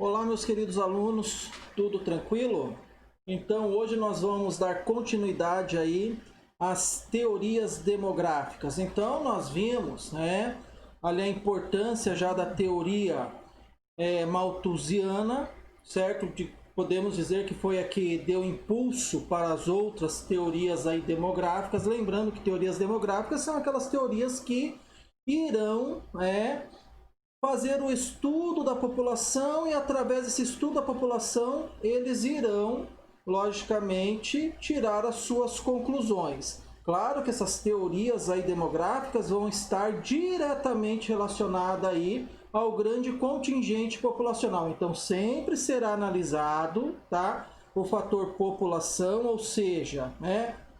Olá, meus queridos alunos, tudo tranquilo? Então, hoje nós vamos dar continuidade aí às teorias demográficas. Então, nós vimos, ali a importância já da teoria malthusiana, certo? Podemos dizer que foi a que deu impulso para as outras teorias aí demográficas. Lembrando que teorias demográficas são aquelas teorias que irão, fazer o estudo da população e através desse estudo da população eles irão, logicamente, tirar as suas conclusões. Claro que essas teorias aí demográficas vão estar diretamente relacionadas aí ao grande contingente populacional. Então sempre será analisado, tá, o fator população, ou seja,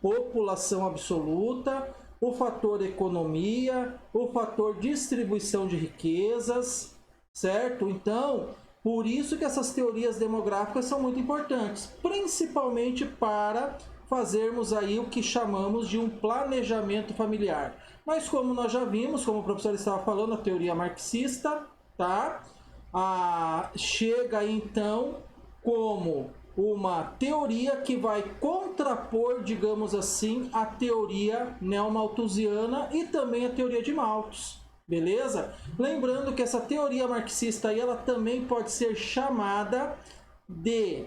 população absoluta, o fator economia, o fator distribuição de riquezas, certo? Então, por isso que essas teorias demográficas são muito importantes, principalmente para fazermos aí o que chamamos de um planejamento familiar. Mas como nós já vimos, como o professor estava falando, a teoria marxista, tá? Chega aí então como uma teoria que vai contrapor, digamos assim, a teoria neomalthusiana e também a teoria de Malthus, beleza? Lembrando que essa teoria marxista aí, ela também pode ser chamada de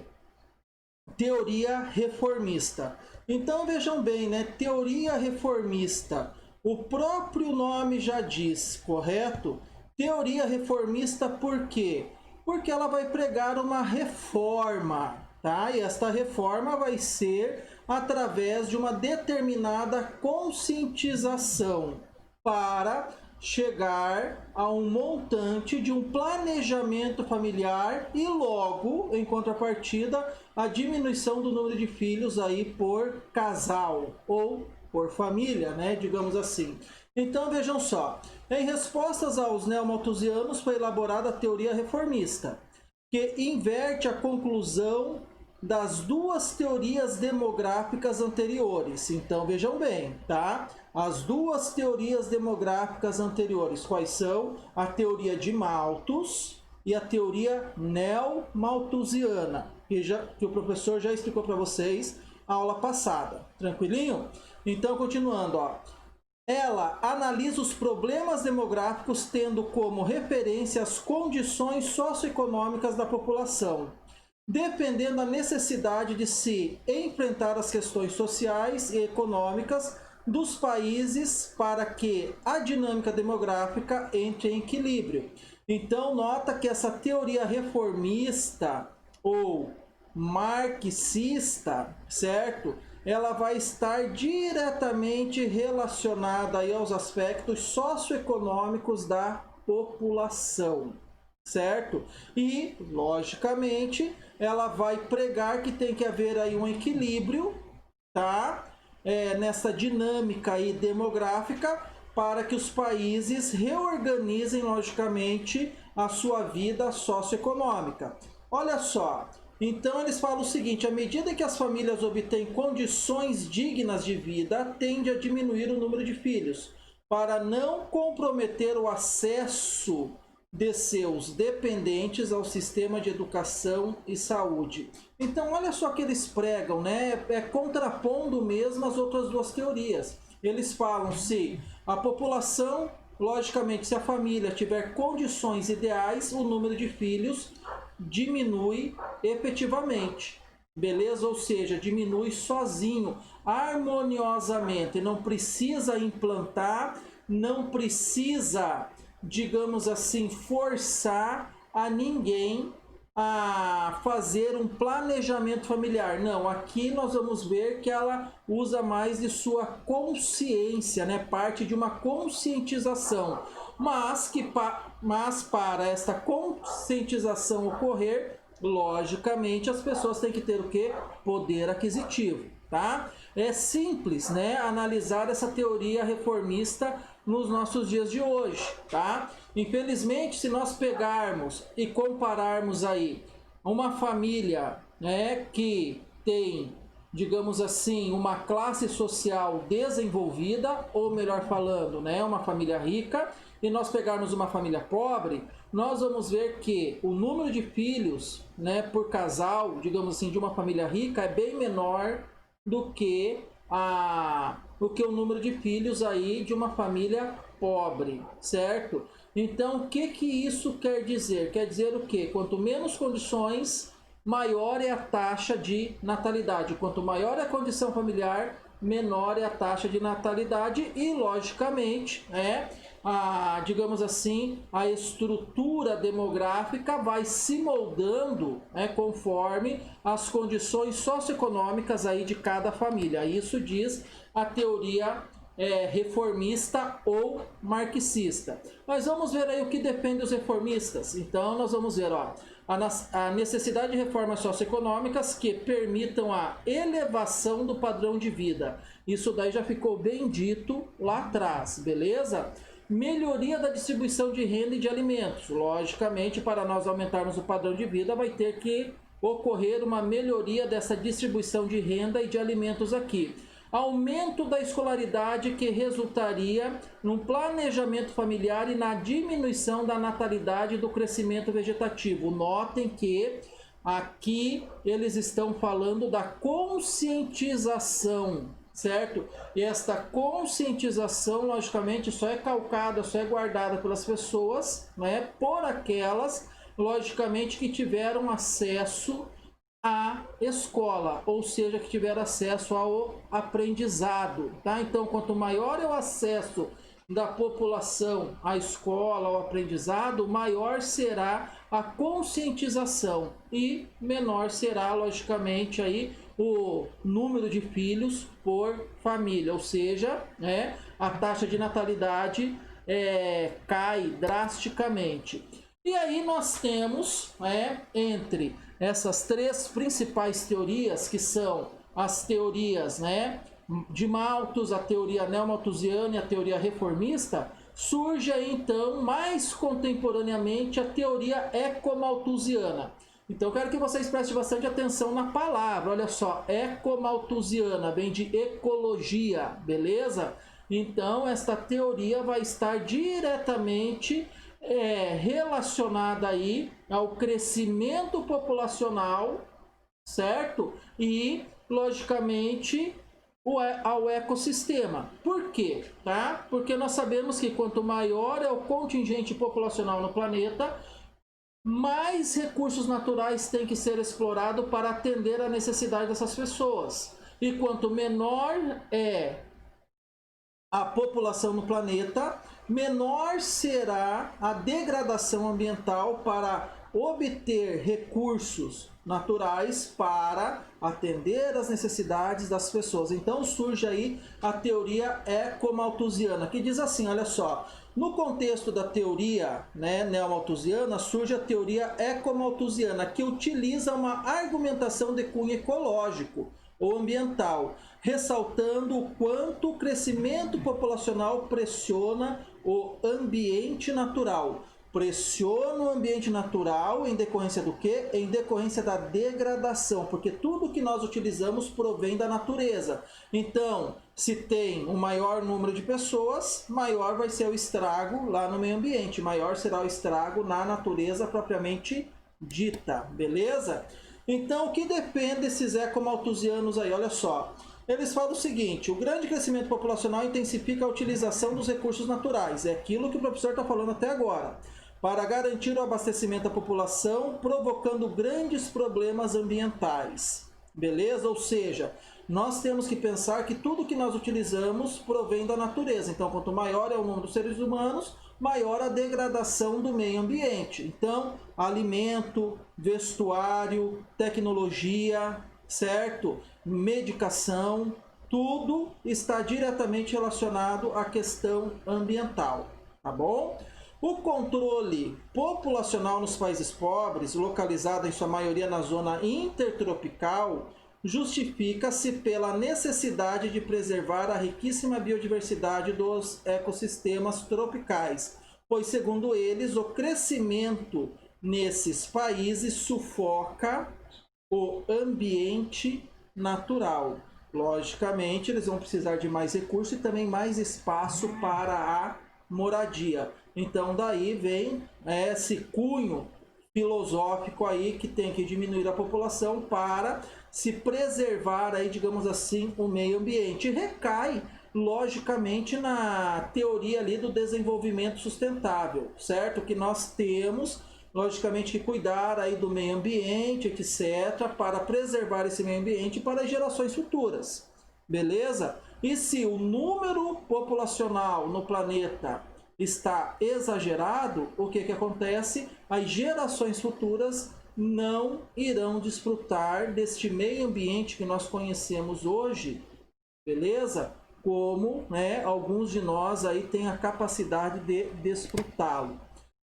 teoria reformista. Então vejam bem, teoria reformista, o próprio nome já diz, correto? Teoria reformista por quê? Porque ela vai pregar uma reforma, tá? E esta reforma vai ser através de uma determinada conscientização para chegar a um montante de um planejamento familiar e logo, em contrapartida, a diminuição do número de filhos aí por casal ou por família, digamos assim. Então vejam só, em respostas aos neomalthusianos foi elaborada a teoria reformista, que inverte a conclusão das duas teorias demográficas anteriores. Então vejam bem, tá? As duas teorias demográficas anteriores, quais são? A teoria de Malthus e a teoria neomalthusiana, que o professor já explicou para vocês na aula passada. Tranquilinho? Então continuando, ó. Ela analisa os problemas demográficos tendo como referência as condições socioeconômicas da população, dependendo da necessidade de se enfrentar as questões sociais e econômicas dos países para que a dinâmica demográfica entre em equilíbrio. Então, nota que essa teoria reformista ou marxista, certo? Ela vai estar diretamente relacionada aí aos aspectos socioeconômicos da população, certo? E, logicamente, ela vai pregar que tem que haver aí um equilíbrio, tá? Nessa dinâmica aí demográfica para que os países reorganizem, logicamente, a sua vida socioeconômica. Olha só, então eles falam o seguinte: à medida que as famílias obtêm condições dignas de vida, tende a diminuir o número de filhos, para não comprometer o acesso de seus dependentes ao sistema de educação e saúde. Então olha só que eles pregam, contrapondo mesmo as outras duas teorias. Eles falam se a população, logicamente, se a família tiver condições ideais, o número de filhos diminui efetivamente, beleza? Ou seja, diminui sozinho, harmoniosamente, não precisa implantar, não precisa, digamos assim, forçar a ninguém a fazer um planejamento familiar. Não, aqui nós vamos ver que ela usa mais de sua consciência, parte de uma conscientização, mas para esta conscientização ocorrer, logicamente as pessoas têm que ter o quê? Poder aquisitivo, tá? É simples, analisar essa teoria reformista nos nossos dias de hoje, tá? Infelizmente, se nós pegarmos e compararmos aí uma família, que tem, digamos assim, uma classe social desenvolvida, ou melhor falando, uma família rica, e nós pegarmos uma família pobre, nós vamos ver que o número de filhos, né, por casal, digamos assim, de uma família rica é bem menor do que o número de filhos aí de uma família pobre, certo? Então, o que que isso quer dizer? Quer dizer o quê? Quanto menos condições, maior é a taxa de natalidade. Quanto maior é a condição familiar, menor é a taxa de natalidade e, logicamente, digamos assim, a estrutura demográfica vai se moldando, conforme as condições socioeconômicas aí de cada família. Isso diz a teoria reformista ou marxista. Mas vamos ver aí o que defende os reformistas. Então nós vamos ver a necessidade de reformas socioeconômicas que permitam a elevação do padrão de vida. Isso daí já ficou bem dito lá atrás, beleza? Melhoria da distribuição de renda e de alimentos. Logicamente, para nós aumentarmos o padrão de vida, vai ter que ocorrer uma melhoria dessa distribuição de renda e de alimentos aqui. Aumento da escolaridade que resultaria num planejamento familiar e na diminuição da natalidade e do crescimento vegetativo. Notem que aqui eles estão falando da conscientização, certo? E esta conscientização, logicamente, só é calcada, só é guardada pelas pessoas, né? Por aquelas, logicamente, que tiveram acesso à escola, ou seja, que tiver acesso ao aprendizado, tá? Então, quanto maior é o acesso da população à escola, ao aprendizado, maior será a conscientização e menor será, logicamente, aí o número de filhos por família, ou seja, a taxa de natalidade cai drasticamente. E aí nós temos, entre essas três principais teorias, que são as teorias, de Malthus, a teoria neomalthusiana e a teoria reformista, surge aí então mais contemporaneamente a teoria ecomalthusiana. Então eu quero que vocês prestem bastante atenção na palavra, olha só, ecomalthusiana, vem de ecologia, beleza? Então esta teoria vai estar diretamente relacionada aí ao crescimento populacional, certo? E, logicamente, ao ecossistema. Por quê? Tá? Porque nós sabemos que quanto maior é o contingente populacional no planeta, mais recursos naturais têm que ser explorados para atender a necessidade dessas pessoas. E quanto menor é a população no planeta, menor será a degradação ambiental para obter recursos naturais para atender às necessidades das pessoas. Então surge aí a teoria ecomalthusiana, que diz assim, olha só, no contexto da teoria neomalthusiana, surge a teoria ecomalthusiana, que utiliza uma argumentação de cunho ecológico ou ambiental, ressaltando o quanto o crescimento populacional pressiona o ambiente natural. Pressiona o ambiente natural em decorrência do quê? Em decorrência da degradação, porque tudo que nós utilizamos provém da natureza. Então, se tem um maior número de pessoas, maior vai ser o estrago lá no meio ambiente, maior será o estrago na natureza propriamente dita, beleza? Então, o que depende desses ecomalthusianos aí? Olha só, eles falam o seguinte, o grande crescimento populacional intensifica a utilização dos recursos naturais, é aquilo que o professor está falando até agora, para garantir o abastecimento da população, provocando grandes problemas ambientais, beleza? Ou seja, nós temos que pensar que tudo que nós utilizamos provém da natureza, então quanto maior é o número de seres humanos, maior a degradação do meio ambiente. Então, alimento, vestuário, tecnologia, certo? Medicação, tudo está diretamente relacionado à questão ambiental, tá bom? O controle populacional nos países pobres, localizado em sua maioria na zona intertropical, justifica-se pela necessidade de preservar a riquíssima biodiversidade dos ecossistemas tropicais, pois, segundo eles, o crescimento nesses países sufoca o ambiente natural. Logicamente, eles vão precisar de mais recursos e também mais espaço para a moradia. Então daí vem esse cunho filosófico aí que tem que diminuir a população para se preservar aí, digamos assim, o meio ambiente. E recai logicamente na teoria ali do desenvolvimento sustentável, certo? Que nós temos logicamente que cuidar aí do meio ambiente, etc, para preservar esse meio ambiente para as gerações futuras. Beleza? E se o número populacional no planeta está exagerado, o que acontece? As gerações futuras não irão desfrutar deste meio ambiente que nós conhecemos hoje, beleza? Como alguns de nós aí têm a capacidade de desfrutá-lo.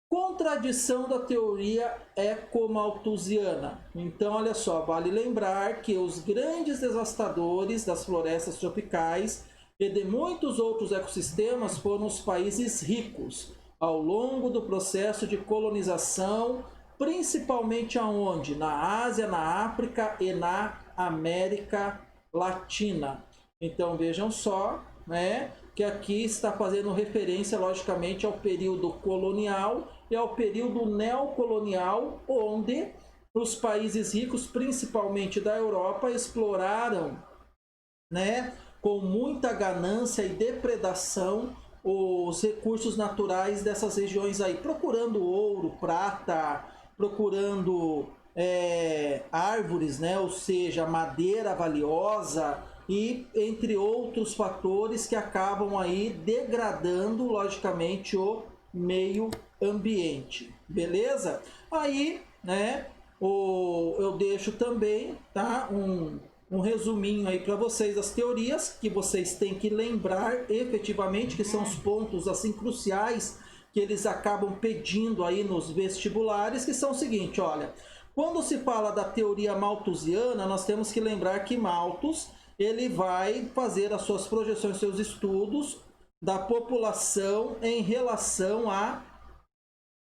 Contradição da teoria ecomalthusiana. Então, olha só, vale lembrar que os grandes devastadores das florestas tropicais e de muitos outros ecossistemas foram os países ricos, ao longo do processo de colonização, principalmente aonde? Na Ásia, na África e na América Latina. Então, vejam só, que aqui está fazendo referência, logicamente, ao período colonial e ao período neocolonial, onde os países ricos, principalmente da Europa, exploraram, com muita ganância e depredação os recursos naturais dessas regiões aí, procurando ouro, prata, procurando árvores, ou seja, madeira valiosa, e entre outros fatores que acabam aí degradando, logicamente, o meio ambiente, beleza? Aí, eu deixo também, tá, um resuminho aí para vocês das teorias que vocês têm que lembrar efetivamente, que são os pontos assim cruciais que eles acabam pedindo aí nos vestibulares, que são o seguinte, olha, quando se fala da teoria malthusiana, nós temos que lembrar que Malthus ele vai fazer as suas projeções, seus estudos da população em relação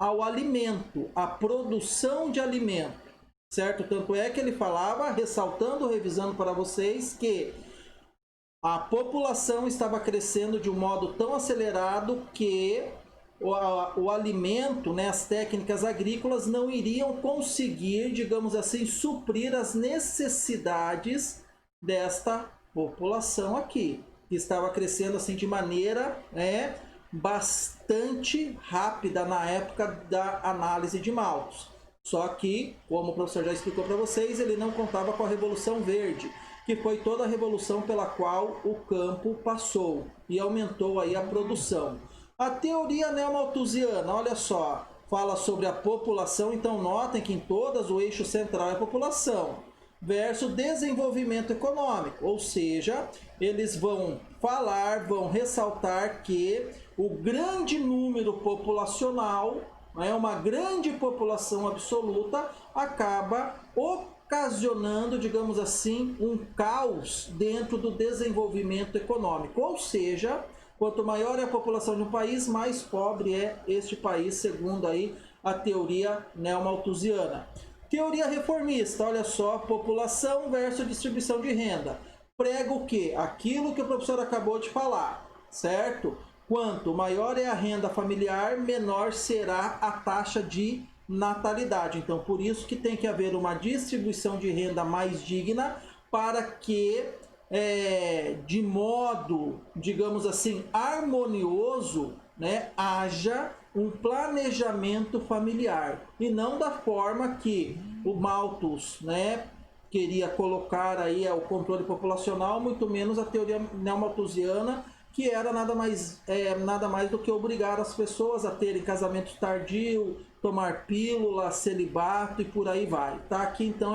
ao alimento, à produção de alimento, certo? Tanto é que ele falava, ressaltando, revisando para vocês, que a população estava crescendo de um modo tão acelerado que o alimento, as técnicas agrícolas não iriam conseguir, digamos assim, suprir as necessidades desta população aqui, que estava crescendo assim de maneira bastante rápida na época da análise de Malthus. Só que, como o professor já explicou para vocês, ele não contava com a Revolução Verde, que foi toda a revolução pela qual o campo passou e aumentou aí a produção. A teoria neomalthusiana, olha só, fala sobre a população, então notem que em todas o eixo central é a população, versus desenvolvimento econômico, ou seja, eles vão falar, vão ressaltar que o grande número populacional, uma grande população absoluta, acaba ocasionando, digamos assim, um caos dentro do desenvolvimento econômico, ou seja, quanto maior é a população de um país, mais pobre é este país, segundo aí a teoria neomalthusiana. Teoria reformista, olha só, população versus distribuição de renda. Prega o quê? Aquilo que o professor acabou de falar, certo? Quanto maior é a renda familiar, menor será a taxa de natalidade. Então, por isso que tem que haver uma distribuição de renda mais digna para que, de modo, digamos assim, harmonioso, haja um planejamento familiar e não da forma que o Malthus, queria colocar aí o controle populacional, muito menos a teoria neomalthusiana, que era nada mais do que obrigar as pessoas a terem casamento tardio, tomar pílula, celibato e por aí vai. Tá? Aqui então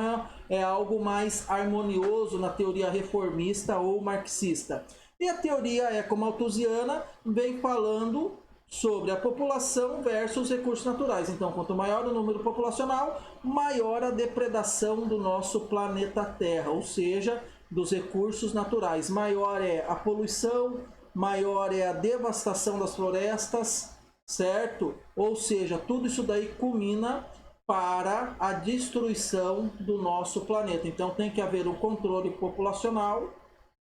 é algo mais harmonioso na teoria reformista ou marxista. E a teoria ecomalthusiana vem falando sobre a população versus os recursos naturais. Então, quanto maior o número populacional, maior a depredação do nosso planeta Terra, ou seja, dos recursos naturais. Maior é a poluição, maior é a devastação das florestas, certo? Ou seja, tudo isso daí culmina para a destruição do nosso planeta. Então, tem que haver um controle populacional,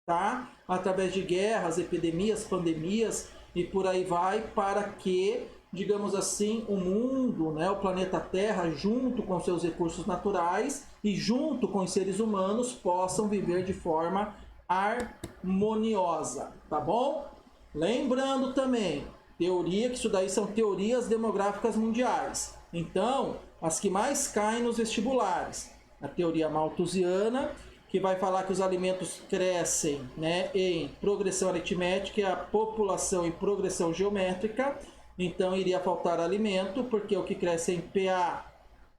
tá? Através de guerras, epidemias, pandemias, e por aí vai, para que, digamos assim, o mundo, né, o planeta Terra, junto com seus recursos naturais e junto com os seres humanos, possam viver de forma harmoniosa, tá bom? Lembrando também, teoria, que isso daí são teorias demográficas mundiais. Então, as que mais caem nos vestibulares, a teoria malthusiana, que vai falar que os alimentos crescem, né, em progressão aritmética e a população em progressão geométrica. Então iria faltar alimento, porque o que cresce em PA,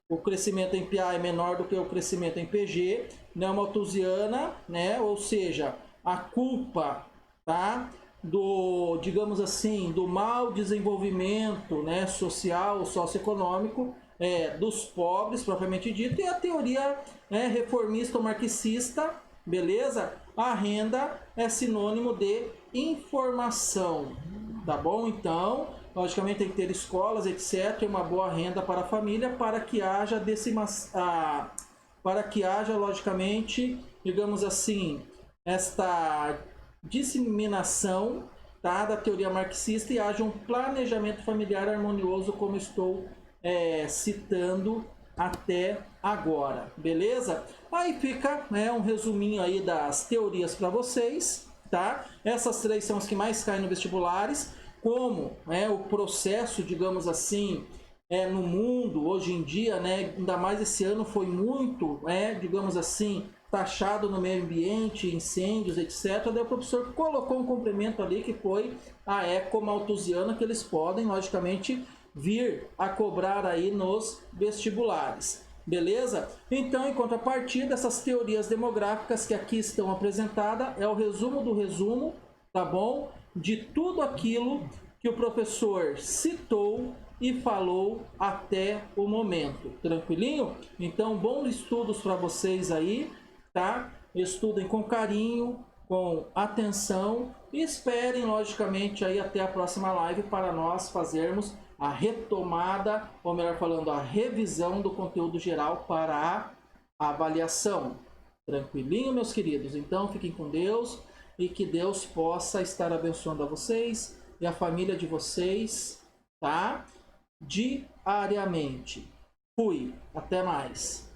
o crescimento em PA é menor do que o crescimento em PG. Malthusiana, né, ou seja, a culpa, tá, do, digamos assim, do mau desenvolvimento, né, social, socioeconômico, dos pobres, propriamente dito, e a teoria, né, reformista ou marxista, beleza? A renda é sinônimo de informação, tá bom? Então, logicamente tem que ter escolas, etc., e uma boa renda para a família, para que haja para que haja, logicamente, digamos assim, esta disseminação, tá, da teoria marxista e haja um planejamento familiar harmonioso, como estou citando até agora, beleza? Aí fica, né, um resuminho aí das teorias para vocês, tá? Essas três são as que mais caem no vestibulares. Como o processo, digamos assim, no mundo hoje em dia, né, ainda mais esse ano foi muito, digamos assim, taxado no meio ambiente, incêndios, etc. Daí o professor colocou um complemento ali que foi a ecomalthusiana, que eles podem, logicamente, vir a cobrar aí nos vestibulares. Beleza? Então, em contrapartida, essas teorias demográficas que aqui estão apresentadas é o resumo do resumo, tá bom? De tudo aquilo que o professor citou e falou até o momento. Tranquilinho? Então, bons estudos para vocês aí, tá? Estudem com carinho, com atenção e esperem, logicamente, aí até a próxima live para nós fazermos a retomada, ou melhor falando, a revisão do conteúdo geral para a avaliação. Tranquilinho, meus queridos? Então, fiquem com Deus e que Deus possa estar abençoando a vocês e a família de vocês, tá? Diariamente. Fui. Até mais.